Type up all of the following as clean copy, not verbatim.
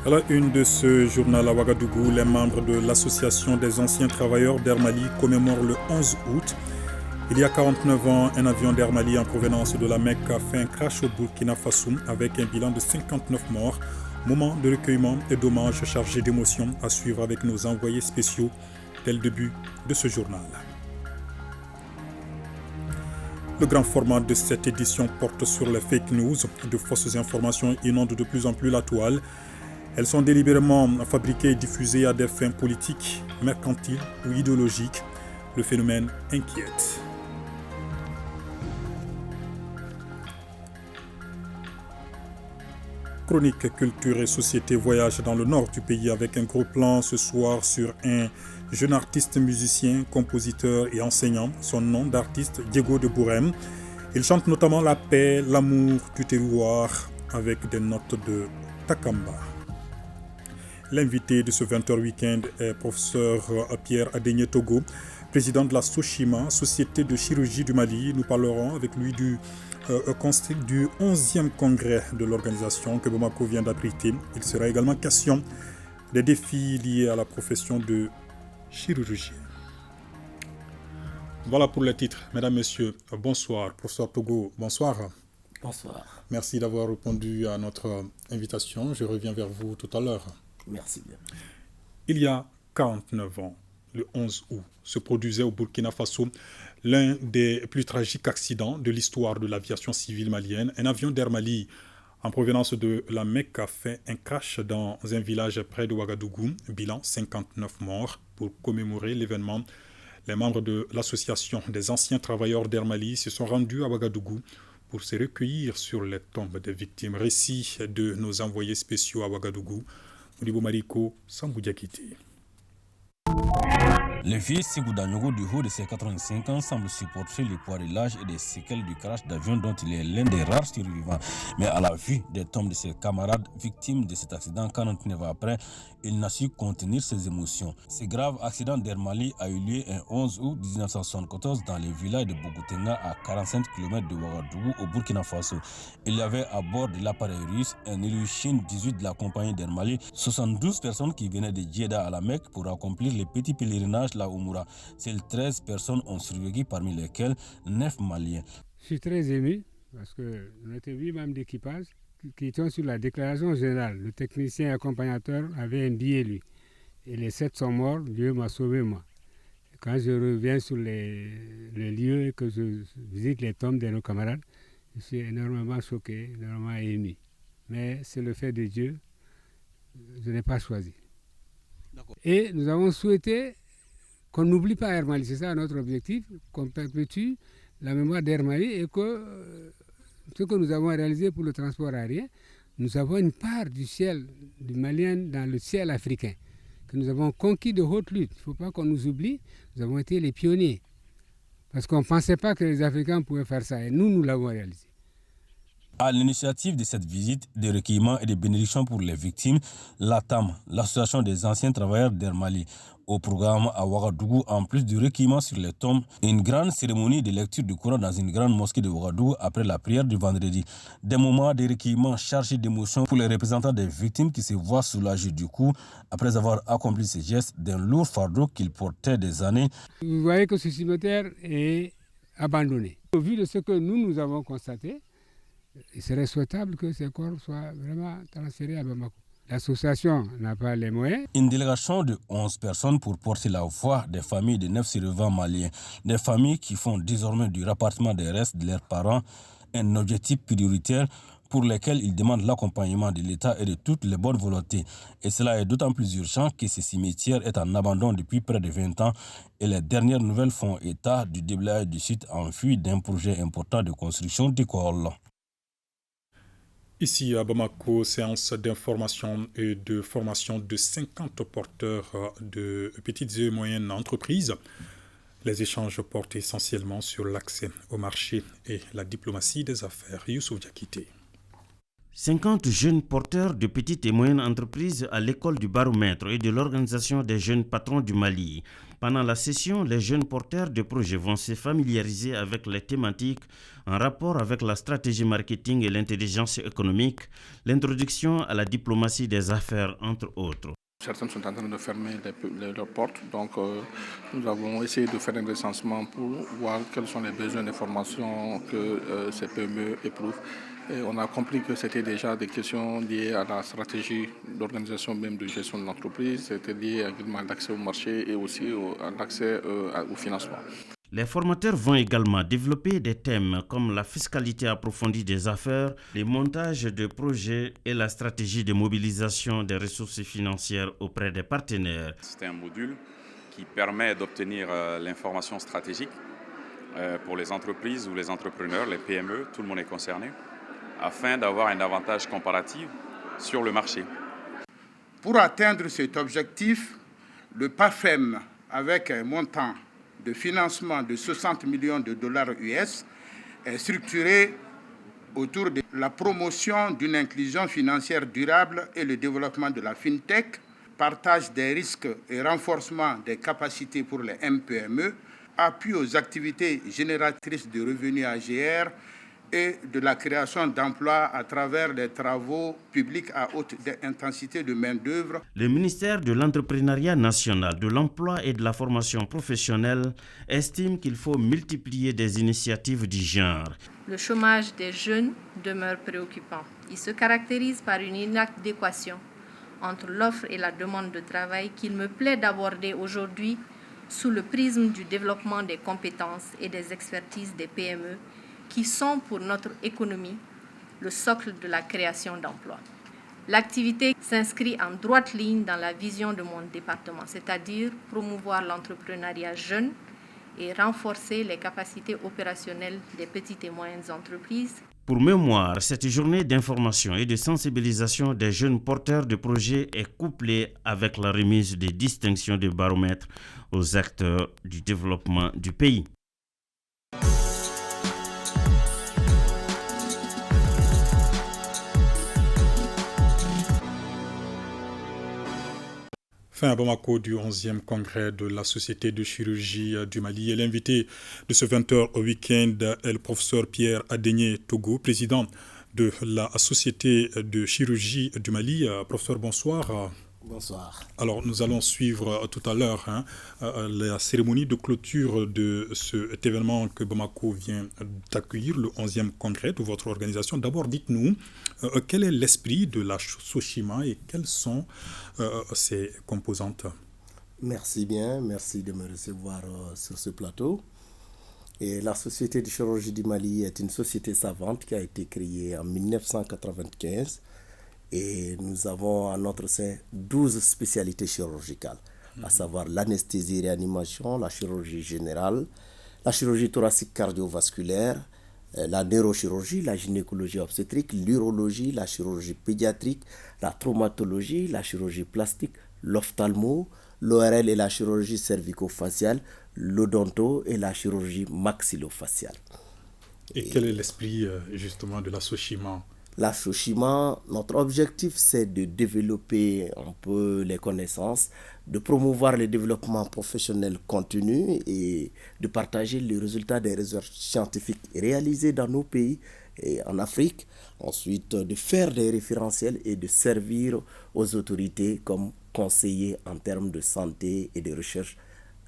À la une de ce journal à Ouagadougou, les membres de l'association des anciens travailleurs d'Air Mali commémorent le 11 août. Il y a 49 ans, un avion d'Air Mali en provenance de la Mecque a fait un crash au Burkina Faso avec un bilan de 59 morts. Moment de recueillement et d'hommage chargé d'émotions à suivre avec nos envoyés spéciaux dès le début de ce journal. Le grand format de cette édition porte sur les fake news. De fausses informations inondent de plus en plus la toile. Elles sont délibérément fabriquées et diffusées à des fins politiques, mercantiles ou idéologiques. Le phénomène inquiète. Chronique Culture et Société voyage dans le nord du pays avec un gros plan ce soir sur un jeune artiste musicien, compositeur et enseignant. Son nom d'artiste, Diego de Bourem. Il chante notamment la paix, l'amour du terroir avec des notes de Takamba. L'invité de ce 20h week-end est professeur Pierre Adénié Togo, président de la Soshima, Société de chirurgie du Mali. Nous parlerons avec lui du 11e congrès de l'organisation que Bamako vient d'abriter. Il sera également question des défis liés à la profession de chirurgien. Voilà pour les titres. Mesdames, Messieurs, bonsoir. Professeur Togo, bonsoir. Bonsoir. Merci d'avoir répondu à notre invitation. Je reviens vers vous tout à l'heure. Merci bien. Il y a 49 ans, le 11 août, se produisait au Burkina Faso l'un des plus tragiques accidents de l'histoire de l'aviation civile malienne. Un avion d'Air Mali en provenance de la Mecque a fait un crash dans un village près de Ouagadougou. Bilan 59 morts. Pour commémorer l'événement, les membres de l'association des anciens travailleurs d'Air Mali se sont rendus à Ouagadougou pour se recueillir sur les tombes des victimes. Récit de nos envoyés spéciaux à Ouagadougou. Modibo Mariko, Samboudiakité. Le vieux Sigouda Nyogo du haut de ses 85 ans semble supporter les poids de l'âge et des séquelles du crash d'avion dont il est l'un des rares survivants. Mais à la vue des tombes de ses camarades victimes de cet accident 49 ans après, il n'a su contenir ses émotions. Ce grave accident d'Air Mali a eu lieu un 11 août 1974 dans le village de Bogotenga à 45 km de Ouagadougou au Burkina Faso. Il y avait à bord de l'appareil russe un Ilyushin 18 de la compagnie d'Air Mali, 72 personnes qui venaient de Djeddah à la Mecque pour accomplir les petits pèlerinages la Oumoura. Seules 13 personnes ont survécu, parmi lesquelles 9 Maliens. Je suis très ému parce que nous étions 8 membres d'équipage qui étaient sur la déclaration générale. Le technicien accompagnateur avait un billet, lui. Et les 7 sont morts, Dieu m'a sauvé, moi. Et quand je reviens sur les lieux et que je visite les tombes de nos camarades, je suis énormément choqué, énormément ému. Mais c'est le fait de Dieu, je n'ai pas choisi. Et nous avons souhaité qu'on n'oublie pas Air Mali, c'est ça notre objectif, qu'on perpétue la mémoire d'Air Mali et que ce que nous avons réalisé pour le transport aérien, nous avons une part du ciel du Malien dans le ciel africain, que nous avons conquis de haute lutte. Il ne faut pas qu'on nous oublie, nous avons été les pionniers, parce qu'on ne pensait pas que les Africains pouvaient faire ça, et nous l'avons réalisé. À l'initiative de cette visite de recueillement et de bénédiction pour les victimes, l'ATAM, l'association des anciens travailleurs d'Air Mali, au programme à Ouagadougou, en plus du recueillement sur les tombes, une grande cérémonie de lecture du Coran dans une grande mosquée de Ouagadougou après la prière du vendredi. Des moments de recueillement chargés d'émotion pour les représentants des victimes qui se voient soulagés du coup après avoir accompli ces gestes d'un lourd fardeau qu'ils portaient des années. Vous voyez que ce cimetière est abandonné. Au vu de ce que nous avons constaté, il serait souhaitable que ces corps soient vraiment transférés à Bamako. L'association n'a pas les moyens. Une délégation de 11 personnes pour porter la voix des familles de 9 survivants maliens. Des familles qui font désormais du rapatriement des restes de leurs parents un objectif prioritaire pour lesquels ils demandent l'accompagnement de l'État et de toutes les bonnes volontés. Et cela est d'autant plus urgent que ce cimetière est en abandon depuis près de 20 ans et les dernières nouvelles font état du déblayage du site en fuite d'un projet important de construction d'écoles. Ici à Bamako, séance d'information et de formation de 50 porteurs de petites et moyennes entreprises. Les échanges portent essentiellement sur l'accès au marché et la diplomatie des affaires. Youssouf Diakité. 50 jeunes porteurs de petites et moyennes entreprises à l'école du baromètre et de l'Organisation des jeunes patrons du Mali. Pendant la session, les jeunes porteurs de projets vont se familiariser avec les thématiques en rapport avec la stratégie marketing et l'intelligence économique, l'introduction à la diplomatie des affaires, entre autres. Certains sont en train de fermer leurs portes, donc nous avons essayé de faire un recensement pour voir quels sont les besoins de formation que ces PME éprouvent. Et on a compris que c'était déjà des questions liées à la stratégie d'organisation même de gestion de l'entreprise, c'était lié également à l'accès au marché et aussi à l'accès au financement. Les formateurs vont également développer des thèmes comme la fiscalité approfondie des affaires, les montages de projets et la stratégie de mobilisation des ressources financières auprès des partenaires. C'est un module qui permet d'obtenir l'information stratégique pour les entreprises ou les entrepreneurs, les PME, tout le monde est concerné, afin d'avoir un avantage comparatif sur le marché. Pour atteindre cet objectif, le PAFEM, avec un montant de financement de 60 millions de dollars US, est structuré autour de la promotion d'une inclusion financière durable et le développement de la FinTech, partage des risques et renforcement des capacités pour les MPME, appui aux activités génératrices de revenus AGR et de la création d'emplois à travers des travaux publics à haute intensité de main-d'œuvre. Le ministère de l'Entrepreneuriat national, de l'Emploi et de la formation professionnelle estime qu'il faut multiplier des initiatives du genre. Le chômage des jeunes demeure préoccupant. Il se caractérise par une inadéquation entre l'offre et la demande de travail qu'il me plaît d'aborder aujourd'hui sous le prisme du développement des compétences et des expertises des PME qui sont pour notre économie le socle de la création d'emplois. L'activité s'inscrit en droite ligne dans la vision de mon département, c'est-à-dire promouvoir l'entrepreneuriat jeune et renforcer les capacités opérationnelles des petites et moyennes entreprises. Pour mémoire, cette journée d'information et de sensibilisation des jeunes porteurs de projets est couplée avec la remise des distinctions de baromètre aux acteurs du développement du pays. Fin à Bamako du 11e congrès de la Société de chirurgie du Mali. Et l'invité de ce 20h au week-end est le professeur Pierre Adénié Togo, président de la Société de chirurgie du Mali. Professeur, bonsoir. Bonsoir. Alors, nous allons suivre tout à l'heure la cérémonie de clôture de cet événement que Bamako vient d'accueillir, le 11e congrès de votre organisation. D'abord, dites-nous, quel est l'esprit de la SOCHIMA et quelles sont ses composantes? Merci bien, merci de me recevoir sur ce plateau. Et la Société de chirurgie du Mali est une société savante qui a été créée en 1995. Et nous avons à notre sein 12 spécialités chirurgicales, à savoir l'anesthésie-réanimation, la chirurgie générale, la chirurgie thoracique cardiovasculaire, la neurochirurgie, la gynécologie obstétrique, l'urologie, la chirurgie pédiatrique, la traumatologie, la chirurgie plastique, l'ophtalmo, l'ORL et la chirurgie cervico-faciale, l'odonto et la chirurgie maxillofaciale. Et quel est l'esprit justement de la SOCHIMA? La SOCHIMA, notre objectif, c'est de développer un peu les connaissances, de promouvoir le développement professionnel continu et de partager les résultats des recherches scientifiques réalisées dans nos pays et en Afrique. Ensuite, de faire des référentiels et de servir aux autorités comme conseillers en termes de santé et de recherche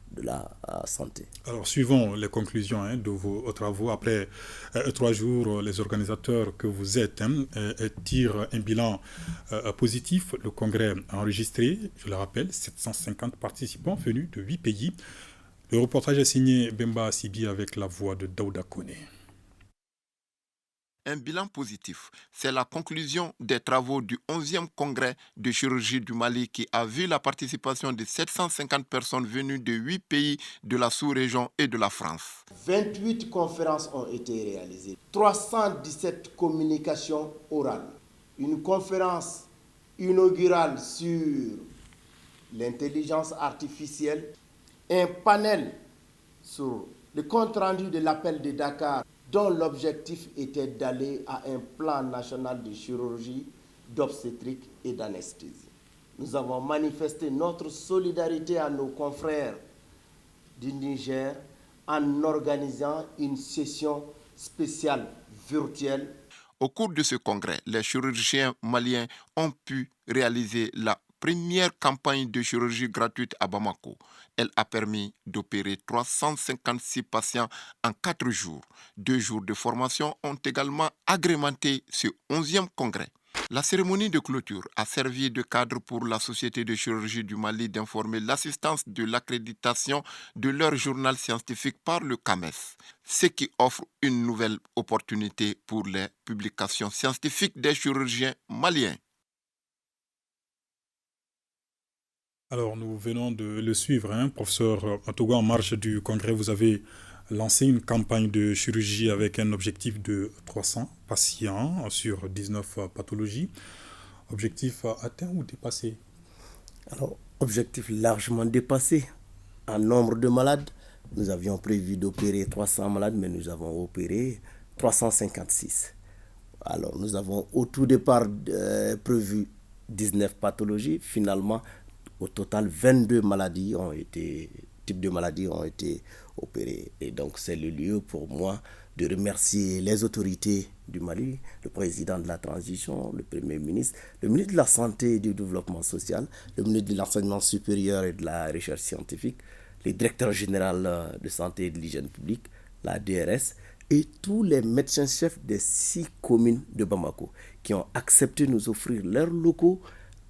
de la santé. Alors, suivons les conclusions de vos travaux. Après 3 jours, les organisateurs que vous êtes tirent un bilan positif. Le congrès a enregistré, je le rappelle, 750 participants venus de 8 pays. Le reportage est signé Bemba Sibi avec la voix de Daouda Kone. Un bilan positif, c'est la conclusion des travaux du 11e congrès de chirurgie du Mali qui a vu la participation de 750 personnes venues de 8 pays de la sous-région et de la France. 28 conférences ont été réalisées, 317 communications orales, une conférence inaugurale sur l'intelligence artificielle, un panel sur le compte-rendu de l'appel de Dakar dont l'objectif était d'aller à un plan national de chirurgie, d'obstétrique et d'anesthésie. Nous avons manifesté notre solidarité à nos confrères du Niger en organisant une session spéciale virtuelle. Au cours de ce congrès, les chirurgiens maliens ont pu réaliser la première campagne de chirurgie gratuite à Bamako. Elle a permis d'opérer 356 patients en 4 jours. 2 jours de formation ont également agrémenté ce 11e congrès. La cérémonie de clôture a servi de cadre pour la Société de chirurgie du Mali d'informer l'assistance de l'accréditation de leur journal scientifique par le CAMES, ce qui offre une nouvelle opportunité pour les publications scientifiques des chirurgiens maliens. Alors, nous venons de le suivre, professeur Antogo. En marge du congrès, vous avez lancé une campagne de chirurgie avec un objectif de 300 patients sur 19 pathologies. Objectif atteint ou dépassé? Alors, objectif largement dépassé. En nombre de malades, nous avions prévu d'opérer 300 malades, mais nous avons opéré 356. Alors, nous avons au tout départ prévu 19 pathologies. Finalement, au total, 22 types de maladies ont été opérées. Et donc, c'est le lieu pour moi de remercier les autorités du Mali, le président de la transition, le premier ministre, le ministre de la Santé et du Développement social, le ministre de l'Enseignement supérieur et de la Recherche scientifique, le directeur général de santé et de l'hygiène publique, la DRS, et tous les médecins-chefs des 6 communes de Bamako qui ont accepté de nous offrir leurs locaux,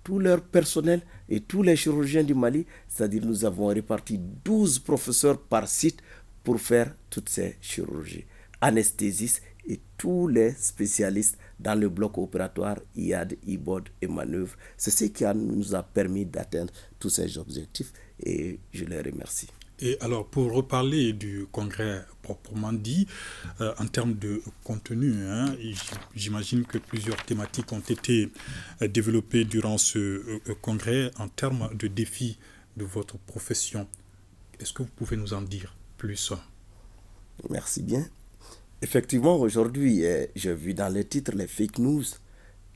tout leur personnel et tous les chirurgiens du Mali, c'est-à-dire nous avons réparti 12 professeurs par site pour faire toutes ces chirurgies. Anesthésistes et tous les spécialistes dans le bloc opératoire, IAD, IBOD et manœuvres. C'est ce qui nous a permis d'atteindre tous ces objectifs et je les remercie. Et alors, pour reparler du congrès proprement dit, en termes de contenu, j'imagine que plusieurs thématiques ont été développées durant ce congrès en termes de défis de votre profession. Est-ce que vous pouvez nous en dire plus? Merci bien. Effectivement, aujourd'hui, j'ai vu dans les titres les fake news.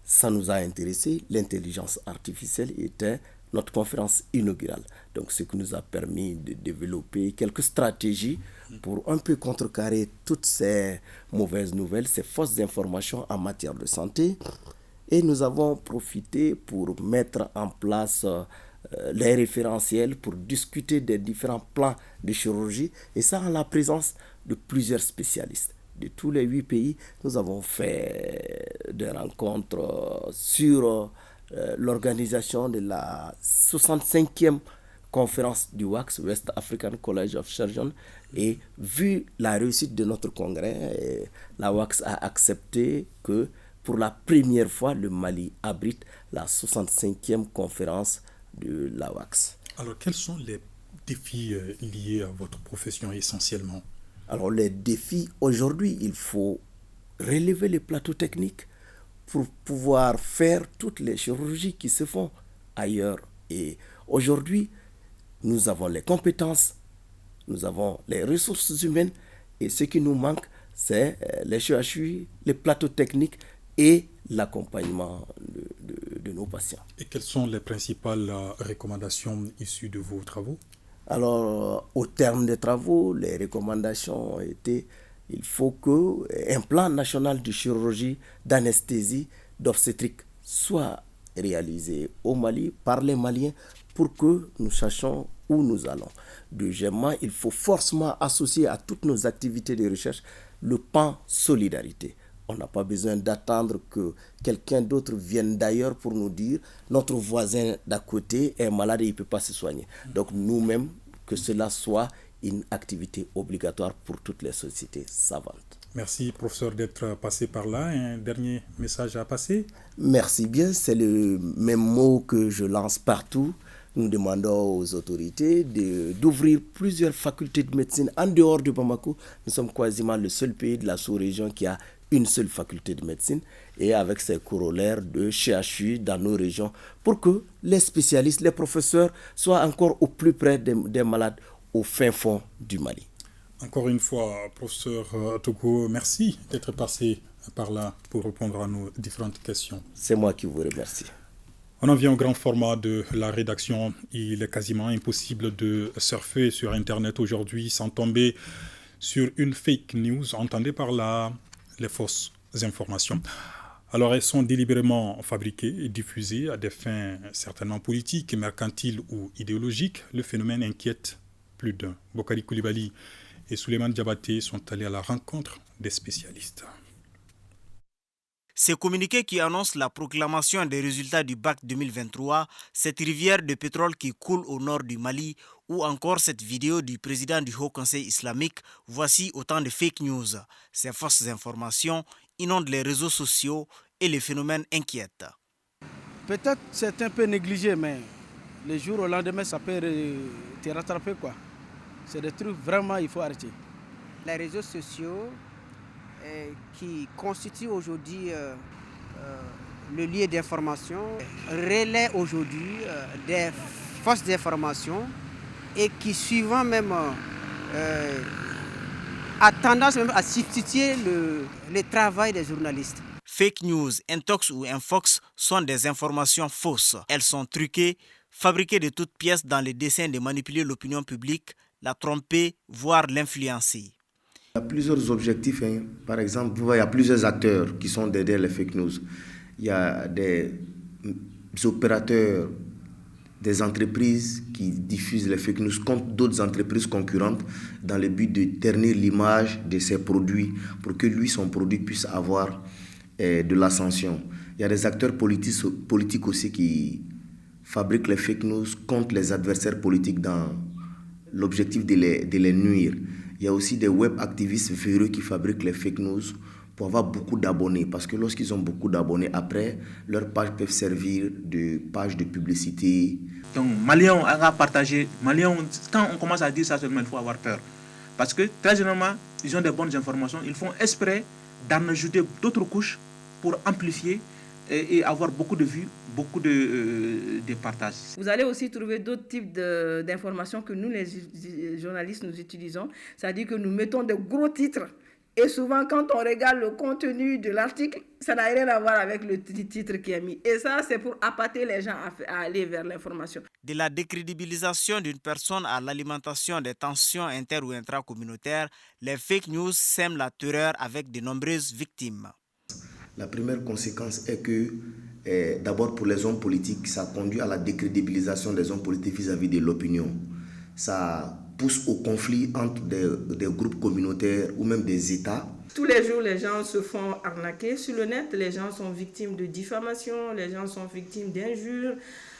Ça nous a intéressé. L'intelligence artificielle était notre conférence inaugurale. Donc, ce qui nous a permis de développer quelques stratégies pour un peu contrecarrer toutes ces mauvaises nouvelles, ces fausses informations en matière de santé. Et nous avons profité pour mettre en place les référentiels pour discuter des différents plans de chirurgie. Et ça en la présence de plusieurs spécialistes. De tous les 8 pays, nous avons fait des rencontres sur l'organisation de la 65e conférence du WACS, West African College of Surgeons, et vu la réussite de notre congrès, la WACS a accepté que pour la première fois, le Mali abrite la 65e conférence de la WACS. Alors, quels sont les défis liés à votre profession essentiellement? Alors, les défis, aujourd'hui, il faut relever les plateaux techniques pour pouvoir faire toutes les chirurgies qui se font ailleurs. Et aujourd'hui, nous avons les compétences, nous avons les ressources humaines, et ce qui nous manque, c'est les CHU, les plateaux techniques et l'accompagnement de nos patients. Et quelles sont les principales recommandations issues de vos travaux? Alors, au terme des travaux, les recommandations ont été: il faut qu'un plan national de chirurgie, d'anesthésie, d'obstétrique soit réalisé au Mali par les Maliens pour que nous sachions où nous allons. Deuxièmement, il faut forcément associer à toutes nos activités de recherche le pan solidarité. On n'a pas besoin d'attendre que quelqu'un d'autre vienne d'ailleurs pour nous dire notre voisin d'à côté est malade et il ne peut pas se soigner. Donc nous-mêmes, que cela soit une activité obligatoire pour toutes les sociétés savantes. Merci, professeur, d'être passé par là. Un dernier message à passer? Merci bien, c'est le même mot que je lance partout. Nous demandons aux autorités d'ouvrir plusieurs facultés de médecine en dehors de Bamako. Nous sommes quasiment le seul pays de la sous-région qui a une seule faculté de médecine et avec ses corollaires de CHU dans nos régions pour que les spécialistes, les professeurs soient encore au plus près des malades au fin fond du Mali. Encore une fois, professeur Togo, merci d'être passé par là pour répondre à nos différentes questions. C'est moi qui vous remercie. On en vient au grand format de la rédaction. Il est quasiment impossible de surfer sur Internet aujourd'hui sans tomber sur une fake news. Entendez par là les fausses informations. Alors, elles sont délibérément fabriquées et diffusées à des fins certainement politiques, mercantiles ou idéologiques. Le phénomène inquiète plus d'un. Bokari Koulibaly et Souleymane Diabaté sont allés à la rencontre des spécialistes. Ces communiqués qui annoncent la proclamation des résultats du BAC 2023, cette rivière de pétrole qui coule au nord du Mali ou encore cette vidéo du président du Haut Conseil islamique, voici autant de fake news. Ces fausses informations inondent les réseaux sociaux et les phénomènes inquiètent. Peut-être c'est un peu négligé, mais le jour au lendemain, ça peut te rattraper, quoi. C'est des trucs vraiment, il faut arrêter. Les réseaux sociaux qui constituent aujourd'hui le lieu d'information relaient aujourd'hui des fausses informations et qui suivant même a tendance même à substituer le travail des journalistes. Fake news, intox ou infox sont des informations fausses. Elles sont truquées, fabriquées de toutes pièces dans le dessein de manipuler l'opinion publique, la tromper, voire l'influencer. Il y a plusieurs objectifs. Par exemple, il y a plusieurs acteurs qui sont derrière les fake news. Il y a des opérateurs, des entreprises qui diffusent les fake news contre d'autres entreprises concurrentes dans le but de ternir l'image de ses produits pour que lui, son produit, puisse avoir de l'ascension. Il y a des acteurs politiques aussi qui fabriquent les fake news contre les adversaires politiques dans l'objectif de les nuire. Il y a aussi des web activistes véreux qui fabriquent les fake news pour avoir beaucoup d'abonnés. Parce que lorsqu'ils ont beaucoup d'abonnés, après, leurs pages peuvent servir de page de publicité. Donc, Maliens ont à partager. Quand on commence à dire ça seulement, il faut avoir peur. Parce que, très généralement, ils ont des bonnes informations. Ils font exprès d'en ajouter d'autres couches pour amplifier et avoir beaucoup de vues, beaucoup de partages. Vous allez aussi trouver d'autres types d'informations que nous, les journalistes, nous utilisons. C'est-à-dire que nous mettons de gros titres. Et souvent, quand on regarde le contenu de l'article, ça n'a rien à voir avec le titre qui est mis. Et ça, c'est pour appâter les gens à aller vers l'information. De la décrédibilisation d'une personne à l'alimentation des tensions inter- ou intracommunautaires, les fake news sèment la terreur avec de nombreuses victimes. La première conséquence est que, d'abord pour les hommes politiques, ça conduit à la décrédibilisation des hommes politiques vis-à-vis de l'opinion. Ça pousse au conflit entre des groupes communautaires ou même des États. Tous les jours, les gens se font arnaquer sur le net, les gens sont victimes de diffamation, les gens sont victimes d'injures.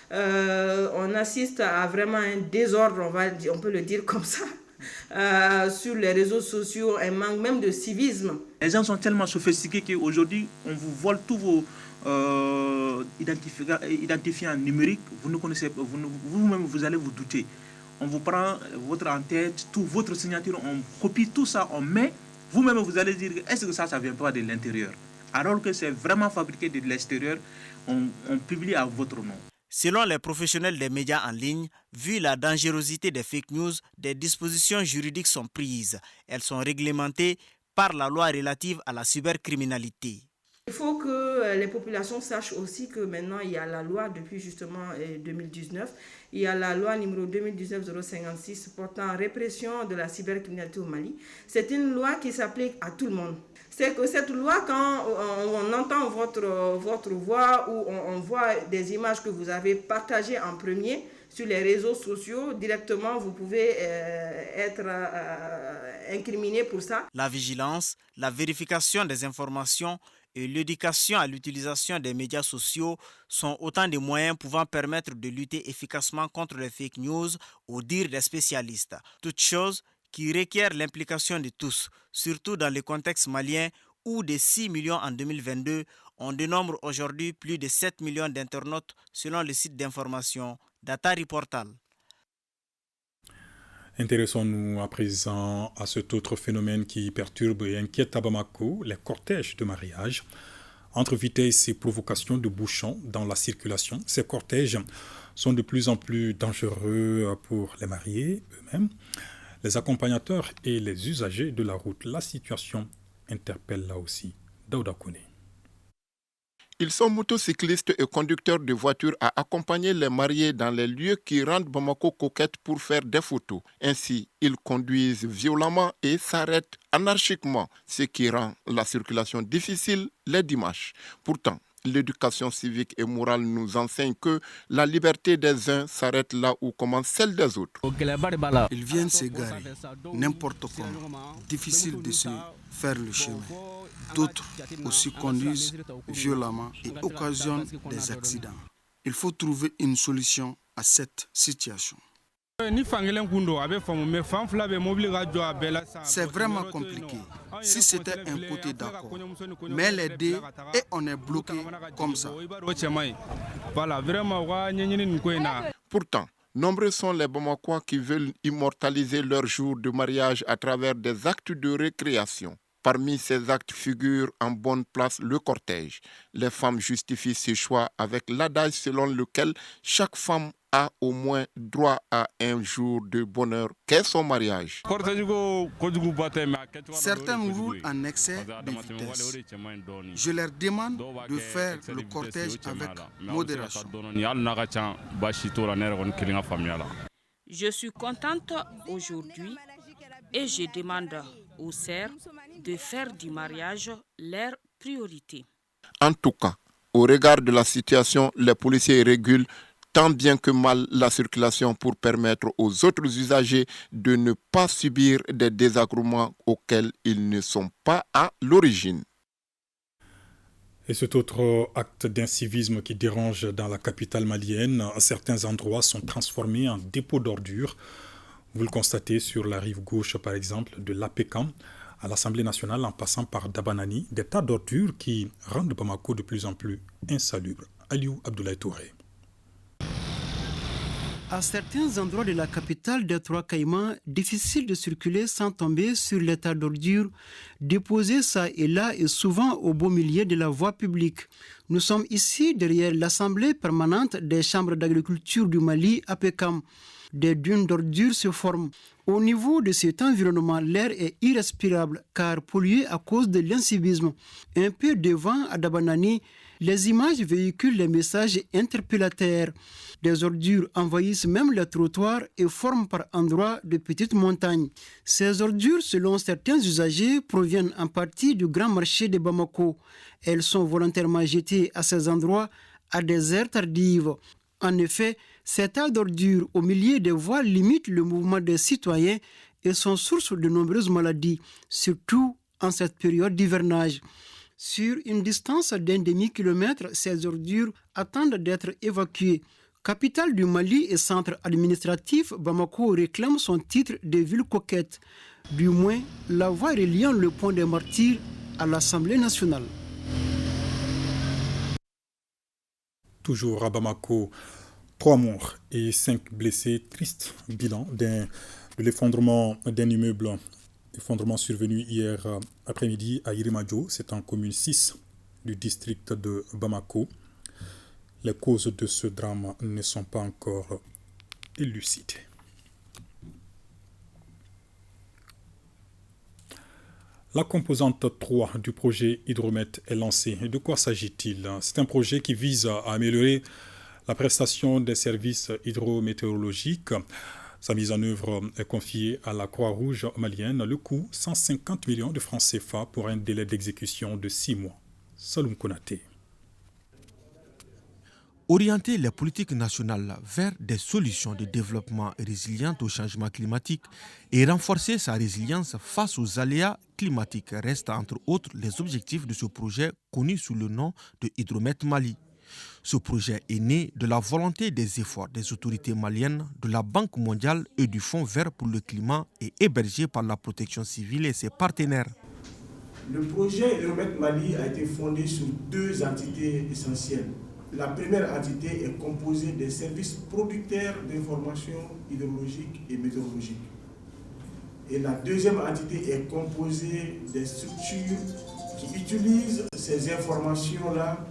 On assiste à vraiment un désordre, on peut le dire comme ça. Sur les réseaux sociaux, un manque même de civisme. Les gens sont tellement sophistiqués qu'aujourd'hui, on vous vole tous vos identifiants numériques. Vous ne connaissez pas, vous-même, vous allez vous douter. On vous prend votre en-tête, votre signature, on copie tout ça, on met. Vous-même, vous allez dire, est-ce que ça ne vient pas de l'intérieur? Alors que c'est vraiment fabriqué de l'extérieur, on publie à votre nom. Selon les professionnels des médias en ligne, vu la dangerosité des fake news, des dispositions juridiques sont prises. Elles sont réglementées par la loi relative à la cybercriminalité. Il faut que les populations sachent aussi que maintenant il y a la loi depuis justement 2019. Il y a la loi numéro 2019-056 portant répression de la cybercriminalité au Mali. C'est une loi qui s'applique à tout le monde. C'est que cette loi, quand on entend votre voix ou on voit des images que vous avez partagées en premier sur les réseaux sociaux, directement vous pouvez être incriminé pour ça. La vigilance, la vérification des informations et l'éducation à l'utilisation des médias sociaux sont autant de moyens pouvant permettre de lutter efficacement contre les fake news au dire des spécialistes. Toutes choses qui requièrent l'implication de tous, surtout dans le contexte malien où des 6 millions en 2022, on dénombre aujourd'hui plus de 7 millions d'internautes selon le site d'information Data Reportal. Intéressons-nous à présent à cet autre phénomène qui perturbe et inquiète à Bamako, les cortèges de mariage. Entre vitesse et provocation de bouchons dans la circulation, ces cortèges sont de plus en plus dangereux pour les mariés eux-mêmes. les accompagnateurs et les usagers de la route. La situation interpelle là aussi. Daouda Kone. Ils sont motocyclistes et conducteurs de voitures à accompagner les mariés dans les lieux qui rendent Bamako coquette pour faire des photos. Ainsi, ils conduisent violemment et s'arrêtent anarchiquement, ce qui rend la circulation difficile les dimanches. Pourtant, l'éducation civique et morale nous enseigne que la liberté des uns s'arrête là où commence celle des autres. Ils viennent se garer n'importe comment, difficile de se faire le chemin. D'autres aussi conduisent violemment et occasionnent des accidents. Il faut trouver une solution à cette situation. C'est vraiment compliqué. Si c'était un côté d'accord, mais les deux et on est bloqué comme ça. Pourtant, nombreux sont les Bamakois qui veulent immortaliser leur jour de mariage à travers des actes de récréation. Parmi ces actes figure en bonne place le cortège. Les femmes justifient ce choix avec l'adage selon lequel chaque femme a au moins droit à un jour de bonheur qu'est son mariage. Certains roulent en excès de vitesse. Je leur demande de faire le cortège avec modération. Je suis contente aujourd'hui et je demande aux sœurs de faire du mariage leur priorité. En tout cas, au regard de la situation, les policiers régulent tant bien que mal la circulation pour permettre aux autres usagers de ne pas subir des désagréments auxquels ils ne sont pas à l'origine. Et cet autre acte d'incivisme qui dérange dans la capitale malienne, certains endroits sont transformés en dépôts d'ordures. Vous le constatez sur la rive gauche, par exemple, de l'Apécam, à l'Assemblée nationale, en passant par Dabanani, des tas d'ordures qui rendent Bamako de plus en plus insalubre. Aliou Abdoulaye Touré. À certains endroits de la capitale des Trois Caïmans, difficile de circuler sans tomber sur l'état d'ordures déposés ça et là et souvent au beau milieu de la voie publique. Nous sommes ici derrière l'Assemblée permanente des chambres d'agriculture du Mali, APECAM. Des dunes d'ordures se forment. Au niveau de cet environnement, l'air est irrespirable car pollué à cause de l'incivisme. Un peu devant à Dabanani, les images véhiculent les messages interpellataires. Des ordures envahissent même les trottoirs et forment par endroits de petites montagnes. Ces ordures, selon certains usagers, proviennent en partie du grand marché de Bamako. Elles sont volontairement jetées à ces endroits à des heures tardives. En effet, ces tas d'ordures au milieu des voies limitent le mouvement des citoyens et sont source de nombreuses maladies, surtout en cette période d'hivernage. Sur une distance d'un demi-kilomètre, ces ordures attendent d'être évacuées. Capitale du Mali et centre administratif, Bamako réclame son titre de ville coquette. Du moins, la voie reliant le pont des Martyrs à l'Assemblée nationale. Toujours à Bamako, 3 morts et 5 blessés. Triste bilan de l'effondrement d'un immeuble. Effondrement survenu hier après-midi à Irimadio, c'est en commune 6 du district de Bamako. Les causes de ce drame ne sont pas encore élucidées. La composante 3 du projet Hydromet est lancée. De quoi s'agit-il? C'est un projet qui vise à améliorer la prestation des services hydrométéorologiques. Sa mise en œuvre est confiée à la Croix-Rouge malienne. Le coût, 150 millions de francs CFA pour un délai d'exécution de 6 mois. Saloum Konaté. Orienter les politiques nationales vers des solutions de développement résilientes au changement climatique et renforcer sa résilience face aux aléas climatiques restent entre autres les objectifs de ce projet connu sous le nom de Hydromet Mali. Ce projet est né de la volonté des efforts des autorités maliennes, de la Banque mondiale et du Fonds vert pour le climat et hébergé par la protection civile et ses partenaires. Le projet Hydromet Mali a été fondé sur 2 entités essentielles. La première entité est composée des services producteurs d'informations hydrologiques et météorologiques. Et la deuxième entité est composée des structures qui utilisent ces informations-là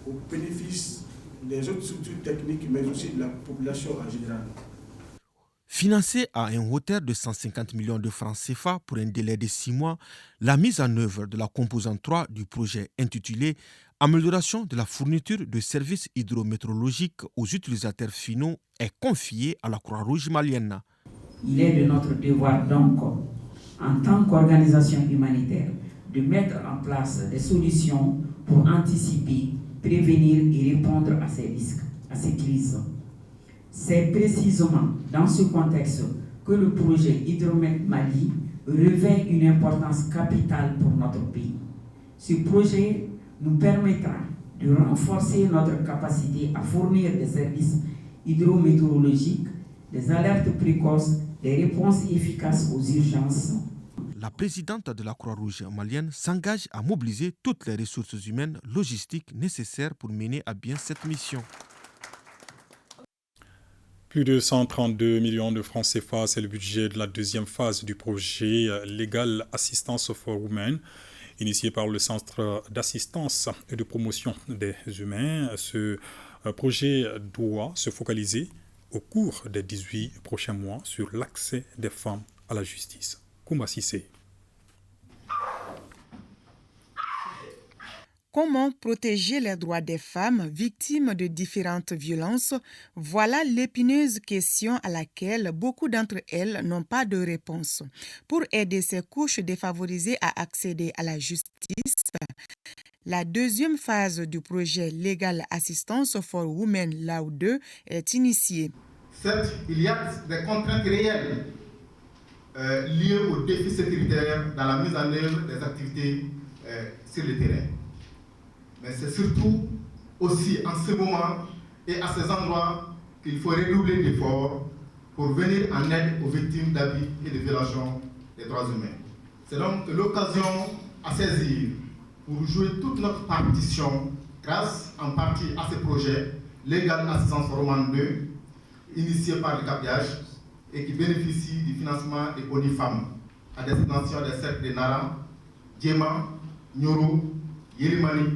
au bénéfice des autres structures techniques, mais aussi de la population en général. Financée à une hauteur de 150 millions de francs CFA pour un délai de 6 mois, la mise en œuvre de la composante 3 du projet intitulé « Amélioration de la fourniture de services hydrométéorologiques aux utilisateurs finaux » est confiée à la Croix-Rouge malienne. Il est de notre devoir donc, en tant qu'organisation humanitaire, de mettre en place des solutions pour anticiper, prévenir et répondre à ces risques, à ces crises. C'est précisément dans ce contexte que le projet Hydromet Mali revêt une importance capitale pour notre pays. Ce projet nous permettra de renforcer notre capacité à fournir des services hydrométéorologiques, des alertes précoces, des réponses efficaces aux urgences. La présidente de la Croix-Rouge malienne s'engage à mobiliser toutes les ressources humaines logistiques nécessaires pour mener à bien cette mission. Plus de 132 millions de francs CFA, c'est le budget de la deuxième phase du projet Legal Assistance for Women, initié par le Centre d'assistance et de promotion des humains. Ce projet doit se focaliser au cours des 18 prochains mois sur l'accès des femmes à la justice. Koumba Sissé. Comment protéger les droits des femmes victimes de différentes violences? Voilà l'épineuse question à laquelle beaucoup d'entre elles n'ont pas de réponse. Pour aider ces couches défavorisées à accéder à la justice, la deuxième phase du projet Legal Assistance for Women LAO2 est initiée. Certes, il y a des contraintes réelles liées aux défis sécuritaires dans la mise en œuvre des activités sur le terrain. Mais c'est surtout aussi en ce moment et à ces endroits qu'il faut redoubler d'efforts pour venir en aide aux victimes d'abus et de violations des droits humains. C'est donc l'occasion à saisir pour jouer toute notre partition grâce en partie à ce projet Legal Assistance for Women 2, initié par le CAPIH et qui bénéficie du financement des ONIFEM à destination des cercles de Nara, Djema, Nyoro, Yelimani,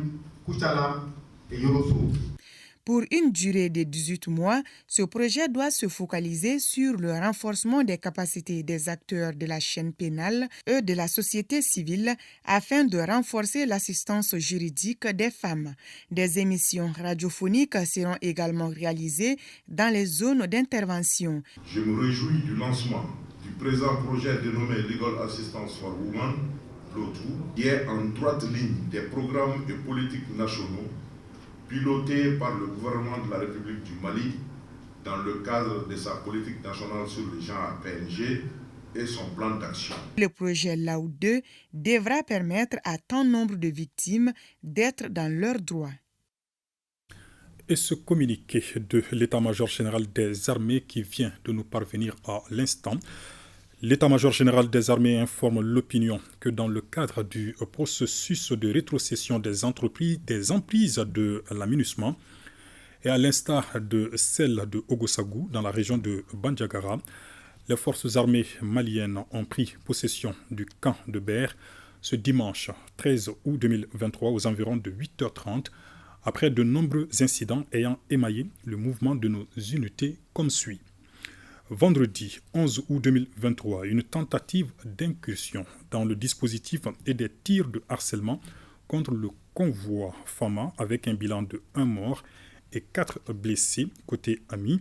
Kuchala et Yoroso. Pour une durée de 18 mois, ce projet doit se focaliser sur le renforcement des capacités des acteurs de la chaîne pénale et de la société civile afin de renforcer l'assistance juridique des femmes. Des émissions radiophoniques seront également réalisées dans les zones d'intervention. Je me réjouis du lancement du présent projet dénommé Legal Assistance for Women, l'OTU, qui est en droite ligne des programmes et politiques nationaux piloté par le gouvernement de la République du Mali dans le cadre de sa politique nationale sur le genre PNG et son plan d'action. Le projet LAO2 devra permettre à tant nombre de victimes d'être dans leurs droits. Et ce communiqué de l'état-major général des armées qui vient de nous parvenir à l'instant. L'état-major général des armées informe l'opinion que dans le cadre du processus de rétrocession des emprises de la MINUSMA et à l'instar de celle de Ogosagou dans la région de Bandiagara, les forces armées maliennes ont pris possession du camp de Ber ce dimanche 13 août 2023 aux environs de 8h30 après de nombreux incidents ayant émaillé le mouvement de nos unités comme suit. Vendredi 11 août 2023, une tentative d'incursion dans le dispositif et des tirs de harcèlement contre le convoi Fama avec un bilan de 1 mort et 4 blessés côté Ami.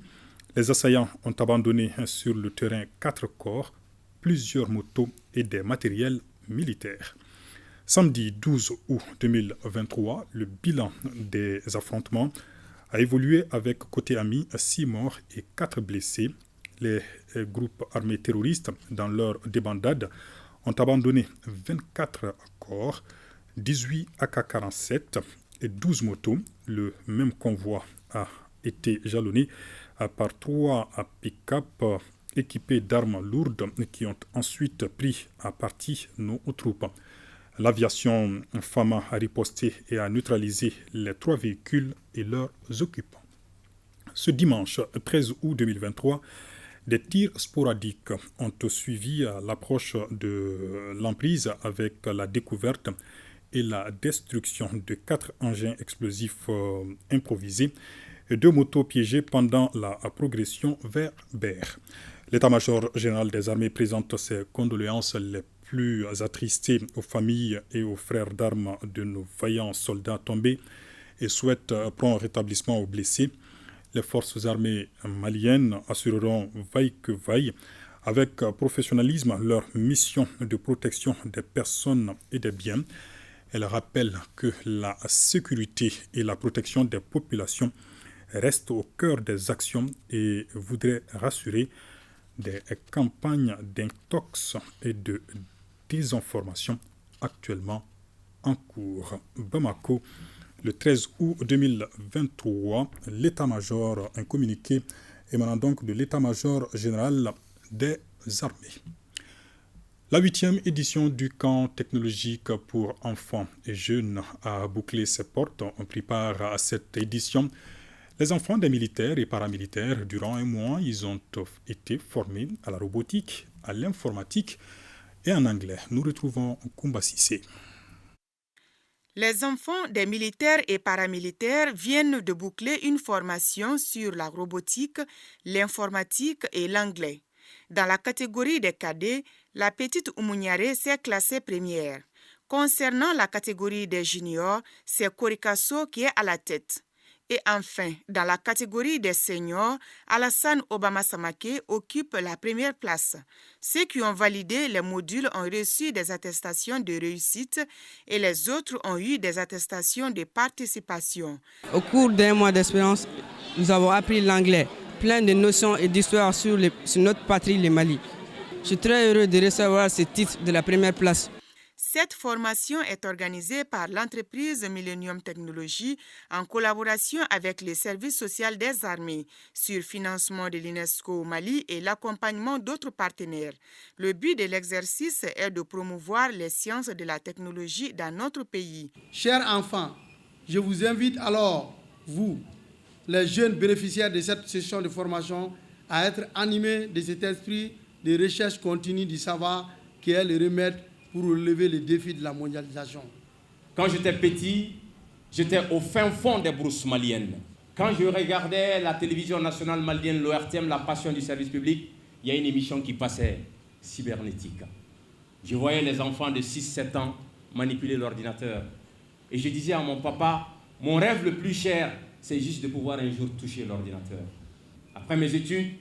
Les assaillants ont abandonné sur le terrain 4 corps, plusieurs motos et des matériels militaires. Samedi 12 août 2023, le bilan des affrontements a évolué avec côté Ami 6 morts et 4 blessés. Les groupes armés terroristes, dans leur débandade, ont abandonné 24 corps, 18 AK-47 et 12 motos. Le même convoi a été jalonné par 3 pick-up équipés d'armes lourdes qui ont ensuite pris à partie nos troupes. L'aviation Fama a riposté et a neutralisé les 3 véhicules et leurs occupants. Ce dimanche 13 août 2023, des tirs sporadiques ont suivi à l'approche de l'emprise avec la découverte et la destruction de 4 engins explosifs improvisés et 2 motos piégées pendant la progression vers Ber. L'état-major général des armées présente ses condoléances les plus attristées aux familles et aux frères d'armes de nos vaillants soldats tombés et souhaite prompt rétablissement aux blessés. Les forces armées maliennes assureront vaille que vaille avec professionnalisme leur mission de protection des personnes et des biens. Elle rappelle que la sécurité et la protection des populations restent au cœur des actions et voudrait rassurer des campagnes d'intox et de désinformation actuellement en cours. Bamako, le 13 août 2023, l'état-major, un communiqué émanant donc de l'état-major général des armées. La 8e édition du camp technologique pour enfants et jeunes a bouclé ses portes. On prit part à cette édition. Les enfants des militaires et paramilitaires, durant un mois, ils ont été formés à la robotique, à l'informatique et en anglais. Nous retrouvons Koumba Sissé. Les enfants des militaires et paramilitaires viennent de boucler une formation sur la robotique, l'informatique et l'anglais. Dans la catégorie des cadets, la petite Oumounyare s'est classée première. Concernant la catégorie des juniors, c'est Korikasso qui est à la tête. Et enfin, dans la catégorie des seniors, Alassane Obama Samake occupe la première place. Ceux qui ont validé les modules ont reçu des attestations de réussite et les autres ont eu des attestations de participation. Au cours d'un mois d'expérience, nous avons appris l'anglais, plein de notions et d'histoire sur notre patrie, le Mali. Je suis très heureux de recevoir ce titre de la première place. Cette formation est organisée par l'entreprise Millennium Technology en collaboration avec le service social des armées sur financement de l'UNESCO au Mali et l'accompagnement d'autres partenaires. Le but de l'exercice est de promouvoir les sciences de la technologie dans notre pays. Chers enfants, je vous invite alors, vous, les jeunes bénéficiaires de cette session de formation, à être animés de cet esprit de recherche continue du savoir qui est le remède pour relever les défis de la mondialisation. Quand j'étais petit, j'étais au fin fond des brousses maliennes. Quand je regardais la télévision nationale malienne, l'ORTM, la passion du service public, il y a une émission qui passait, cybernétique. Je voyais les enfants de 6-7 ans manipuler l'ordinateur. Et je disais à mon papa, mon rêve le plus cher, c'est juste de pouvoir un jour toucher l'ordinateur. Après mes études,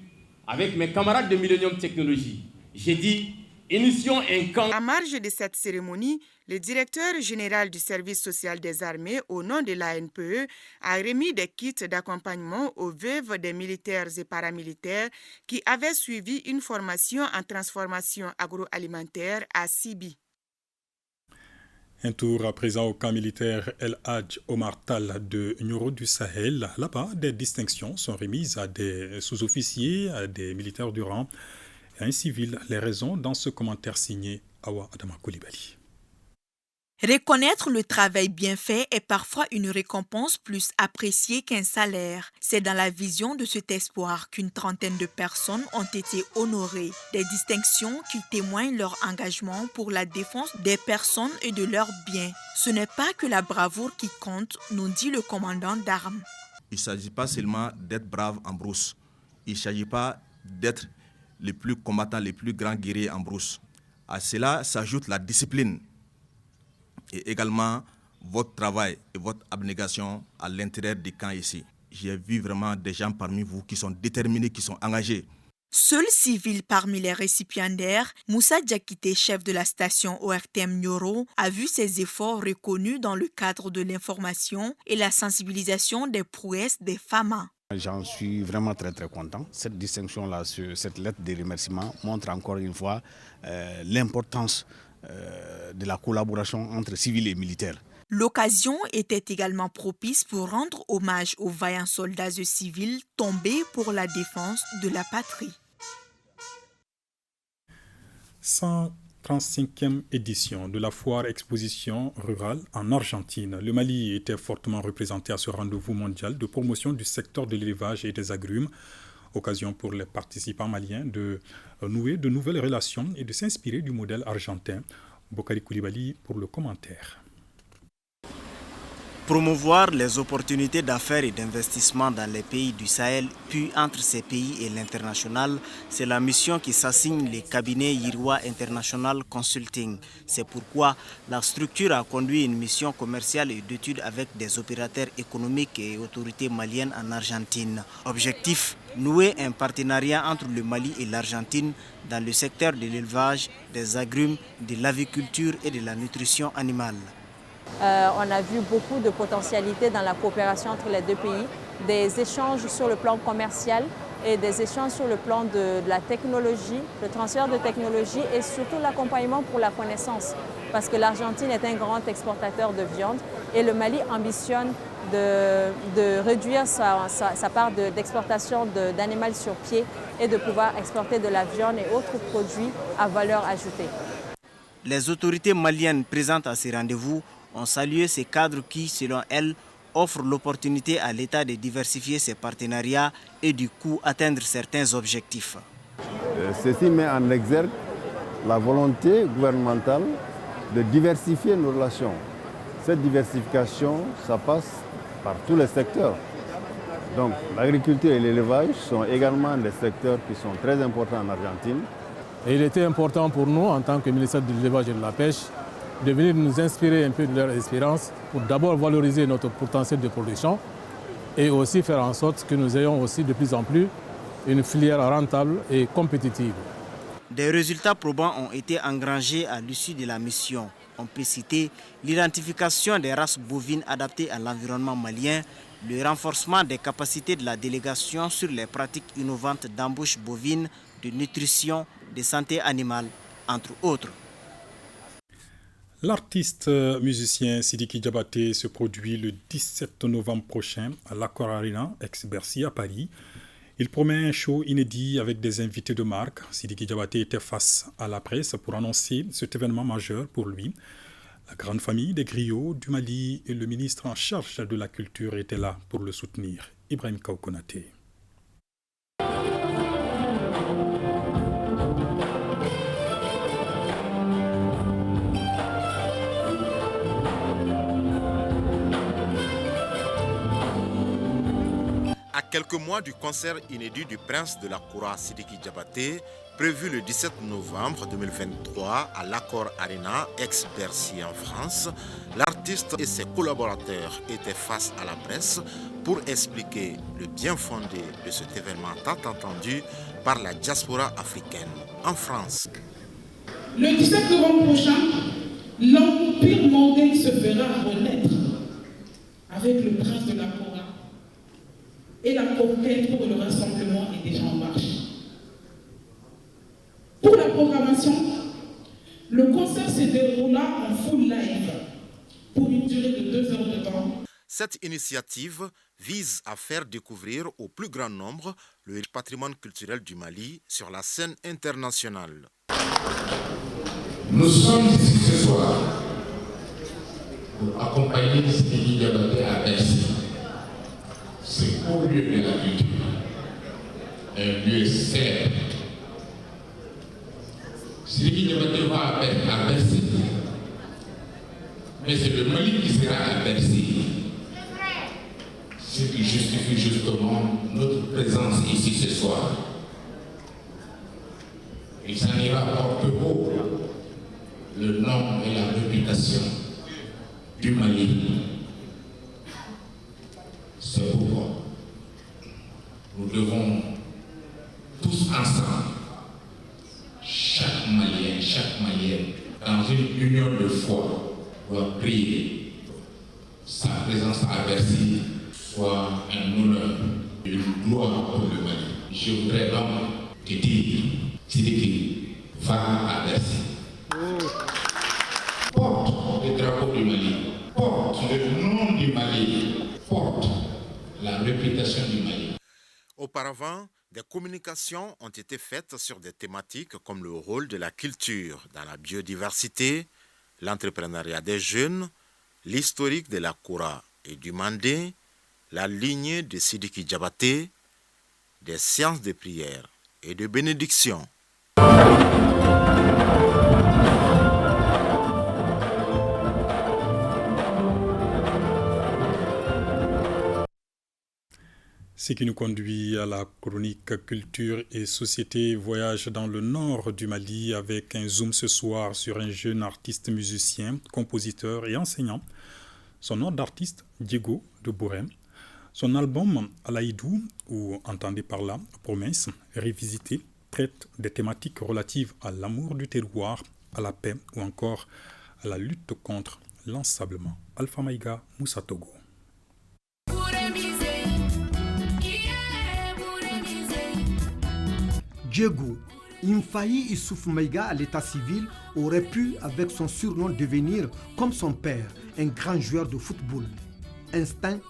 avec mes camarades de Millennium Technology, j'ai dit, initions un camp. À marge de cette cérémonie, le directeur général du service social des armées, au nom de l'ANPE, a remis des kits d'accompagnement aux veuves des militaires et paramilitaires qui avaient suivi une formation en transformation agroalimentaire à Sibi. Un tour à présent au camp militaire El Hadj Omar Tal de Nioro du Sahel. Là-bas, des distinctions sont remises à des sous-officiers, à des militaires du rang et à un civil. Les raisons dans ce commentaire signé Awa Adama Koulibaly. Reconnaître le travail bien fait est parfois une récompense plus appréciée qu'un salaire. C'est dans la vision de cet espoir qu'une trentaine de personnes ont été honorées. Des distinctions qui témoignent leur engagement pour la défense des personnes et de leurs biens. Ce n'est pas que la bravoure qui compte, nous dit le commandant d'armes. Il ne s'agit pas seulement d'être brave en brousse. Il ne s'agit pas d'être les plus combattants, les plus grands guerriers en brousse. À cela s'ajoute la discipline. Et également votre travail et votre abnégation à l'intérieur du camp ici. J'ai vu vraiment des gens parmi vous qui sont déterminés, qui sont engagés. Seul civil parmi les récipiendaires, Moussa Diakité, chef de la station ORTM Nioro, a vu ses efforts reconnus dans le cadre de l'information et la sensibilisation des prouesses des femmes. J'en suis vraiment très content. Cette distinction-là, cette lettre de remerciement montre encore une fois l'importance de la collaboration entre civils et militaires. L'occasion était également propice pour rendre hommage aux vaillants soldats et civils tombés pour la défense de la patrie. 135e édition de la foire exposition rurale en Argentine. Le Mali était fortement représenté à ce rendez-vous mondial de promotion du secteur de l'élevage et des agrumes. Occasion pour les participants maliens de nouer de nouvelles relations et de s'inspirer du modèle argentin. Bokari Koulibaly pour le commentaire. Promouvoir les opportunités d'affaires et d'investissement dans les pays du Sahel, puis entre ces pays et l'international, c'est la mission qui s'assigne les cabinets Yiriwa International Consulting. C'est pourquoi la structure a conduit une mission commerciale et d'études avec des opérateurs économiques et autorités maliennes en Argentine. Objectif, nouer un partenariat entre le Mali et l'Argentine dans le secteur de l'élevage, des agrumes, de l'aviculture et de la nutrition animale. On a vu beaucoup de potentialités dans la coopération entre les deux pays, des échanges sur le plan commercial et des échanges sur le plan de la technologie, le transfert de technologie et surtout l'accompagnement pour la connaissance. Parce que l'Argentine est un grand exportateur de viande et le Mali ambitionne de réduire sa part d'exportation d'animal sur pied et de pouvoir exporter de la viande et autres produits à valeur ajoutée. Les autorités maliennes présentes à ces rendez-vous ont salué ces cadres qui, selon elles, offrent l'opportunité à l'État de diversifier ses partenariats et du coup atteindre certains objectifs. Ceci met en exergue la volonté gouvernementale de diversifier nos relations. Cette diversification, ça passe par tous les secteurs. Donc l'agriculture et l'élevage sont également des secteurs qui sont très importants en Argentine. Et il était important pour nous, en tant que ministère de l'élevage et de la pêche, de venir nous inspirer un peu de leur expérience pour d'abord valoriser notre potentiel de production et aussi faire en sorte que nous ayons aussi de plus en plus une filière rentable et compétitive. Des résultats probants ont été engrangés à l'issue de la mission. On peut citer l'identification des races bovines adaptées à l'environnement malien, le renforcement des capacités de la délégation sur les pratiques innovantes d'embauche bovine, de nutrition, de santé animale, entre autres. L'artiste musicien Sidiki Diabaté se produit le 17 novembre prochain à l'Accor Arena, ex-Bercy à Paris. Il promet un show inédit avec des invités de marque. Sidiki Diabaté était face à la presse pour annoncer cet événement majeur pour lui. La grande famille des griots du Mali et le ministre en charge de la culture étaient là pour le soutenir. Ibrahim Kaoukonaté. À quelques mois du concert inédit du prince de la Koura Sidiki Diabaté, prévu le 17 novembre 2023 à l'Accor Arena, ex-Bercy en France, l'artiste et ses collaborateurs étaient face à la presse pour expliquer le bien fondé de cet événement tant attendu par la diaspora africaine en France. Le 17 novembre prochain, l'empire mondain se fera renaître avec le prince de la Koura. Et la conquête pour le rassemblement est déjà en marche. Pour la programmation, le concert se déroula en full live pour une durée de 2 heures de temps. Cette initiative vise à faire découvrir au plus grand nombre le patrimoine culturel du Mali sur la scène internationale. Nous sommes ici ce soir pour accompagner Sidiki Diabaté à Bercy. C'est au lieu de la culture, un lieu célèbre. Sidiki Diabaté va à Bercy, mais c'est le Mali qui sera à Bercy. Ce qui justifie justement notre présence ici ce soir. Il s'en ira porte haut le nom et la réputation du Mali. C'est pourquoi nous devons tous ensemble, chaque Malienne, dans une union de foi, doit prier. Sa présence à Bercy soit un honneur, une gloire pour le Mali. Je voudrais donc te dire, Sidiki, va à Bercy. Porte le drapeau du Mali, porte le nom du Mali, porte la réputation du Mali. Auparavant, des communications ont été faites sur des thématiques comme le rôle de la culture dans la biodiversité, l'entrepreneuriat des jeunes, l'historique de la Koura et du Mandé, la lignée de Sidiki Diabaté, des séances de prière et de bénédiction. Ce qui nous conduit à la chronique Culture et Société, voyage dans le nord du Mali avec un zoom ce soir sur un jeune artiste musicien, compositeur et enseignant. Son nom d'artiste, Diego de Bourem. Son album Alaïdou, ou entendez par là, Promesse, révisité, traite des thématiques relatives à l'amour du terroir, à la paix ou encore à la lutte contre l'ensablement. Alpha Maïga, Moussa Togo. Diego, Infayi Issouf Maïga à l'état civil, aurait pu, avec son surnom, devenir, comme son père, un grand joueur de football. Instinct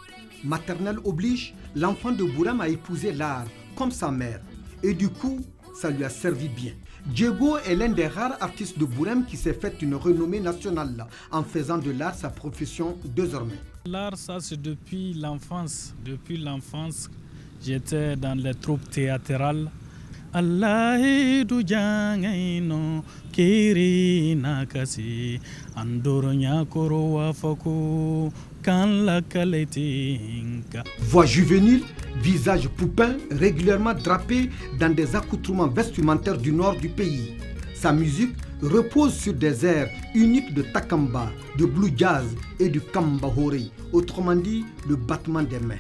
maternel oblige, l'enfant de Bourem a épousé l'art, comme sa mère. Et du coup, ça lui a servi bien. Diego est l'un des rares artistes de Bourem qui s'est fait une renommée nationale en faisant de l'art sa profession désormais. L'art, ça c'est depuis l'enfance. Depuis l'enfance, j'étais dans les troupes théâtrales. Alaïdou jangaino kiri nakasi andoronya korowa foko kan la kaletinka. Voix juvénile, visage poupin, régulièrement drapé dans des accoutrements vestimentaires du nord du pays. Sa musique repose sur des airs uniques de takamba, de blue jazz et du kambahori, autrement dit le battement des mains.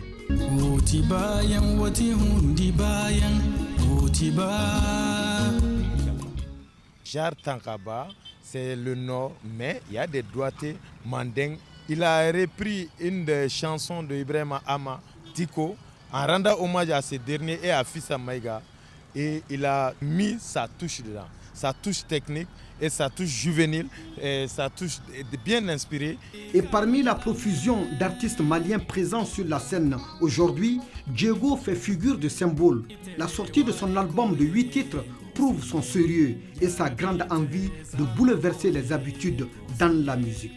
Jar Tankaba, c'est le nord, mais il y a des doigtés mandingues. Il a repris une des chansons de Ibrahima Ama, Tiko, en rendant hommage à ce dernier et à Fissa Maïga. Et il a mis sa touche dedans, sa touche technique et sa touche juvénile, et sa touche bien inspirée. Et parmi la profusion d'artistes maliens présents sur la scène aujourd'hui, Diego fait figure de symbole. La sortie de son album de 8 titres prouve son sérieux et sa grande envie de bouleverser les habitudes dans la musique.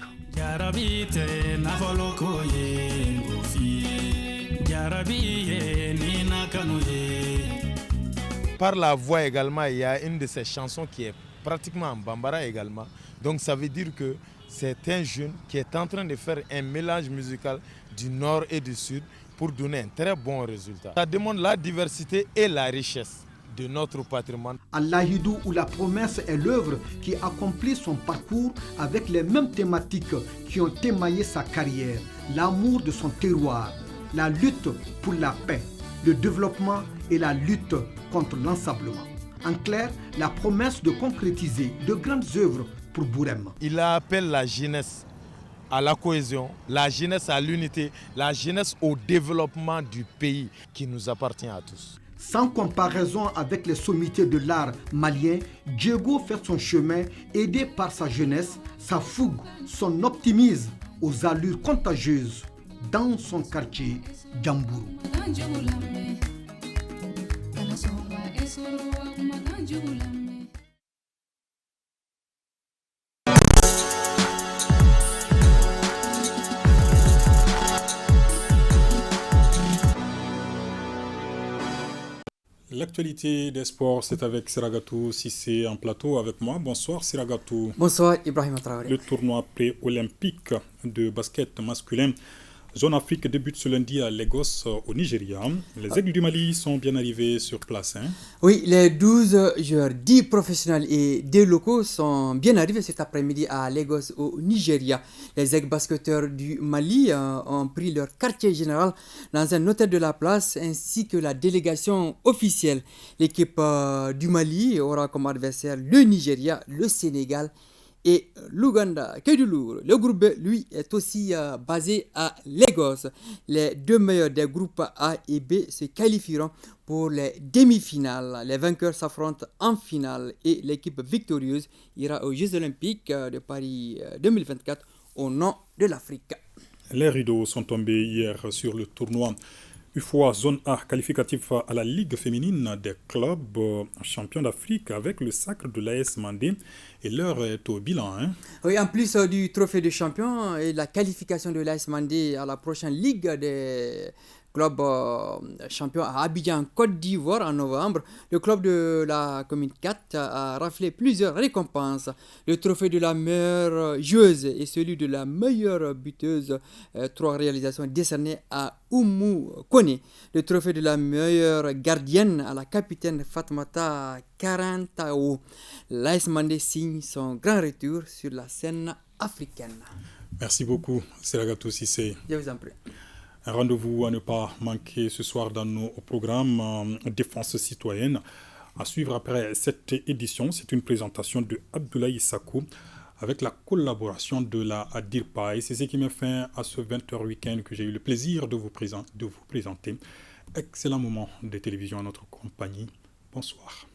Par la voix également, il y a une de ses chansons qui est pratiquement en bambara également. Donc ça veut dire que c'est un jeune qui est en train de faire un mélange musical du nord et du sud pour donner un très bon résultat. Ça démontre la diversité et la richesse de notre patrimoine. Alaïdou ou la promesse est l'œuvre qui accomplit son parcours avec les mêmes thématiques qui ont émaillé sa carrière. L'amour de son terroir, la lutte pour la paix, le développement et la lutte contre l'ensablement. En clair, la promesse de concrétiser de grandes œuvres pour Bourem. Il appelle la jeunesse à la cohésion, la jeunesse à l'unité, la jeunesse au développement du pays qui nous appartient à tous. Sans comparaison avec les sommités de l'art malien, Diego fait son chemin aidé par sa jeunesse, sa fougue, son optimisme aux allures contagieuses dans son quartier Djambourou. L'actualité des sports, c'est avec Siragatou Sissé en plateau avec moi. Bonsoir Siragatou. Bonsoir Ibrahim Traoré. Le tournoi pré-olympique de basket masculin Zone Afrique débute ce lundi à Lagos, au Nigeria. Les Aigles du Mali sont bien arrivés sur place. Oui, les 12 joueurs, 10 professionnels et 2 locaux sont bien arrivés cet après-midi à Lagos, au Nigeria. Les Aigles basketteurs du Mali ont pris leur quartier général dans un hôtel de la place ainsi que la délégation officielle. L'équipe du Mali aura comme adversaire le Nigeria, le Sénégal et l'Ouganda. Le groupe B, lui, est aussi basé à Lagos. Les 2 meilleurs des groupes A et B se qualifieront pour les demi-finales. Les vainqueurs s'affrontent en finale et l'équipe victorieuse ira aux Jeux Olympiques de Paris 2024 au nom de l'Afrique. Les rideaux sont tombés hier sur le tournoi UFOA Zone A qualificatif à la Ligue féminine des clubs champions d'Afrique avec le sacre de l'AS Mandé et l'heure est au bilan. Oui, en plus du trophée de champion et la qualification de l'AS Mandé à la prochaine Ligue des club champion à Abidjan, Côte d'Ivoire en novembre. Le club de la commune 4 a raflé plusieurs récompenses. Le trophée de la meilleure joueuse et celui de la meilleure buteuse, 3 réalisations décernées à Oumou Kone. Le trophée de la meilleure gardienne à la capitaine Fatmata Karantao. L'AS Mandé signe son grand retour sur la scène africaine. Merci beaucoup, Seragato Sissé. Je vous en prie. Un rendez-vous à ne pas manquer ce soir dans nos programmes Défense citoyenne. À suivre après cette édition, c'est une présentation de Abdoulaye Sako avec la collaboration de la DIRPA. Et c'est ce qui met fin à ce 20h week-end que j'ai eu le plaisir de vous présenter. Excellent moment de télévision à notre compagnie. Bonsoir.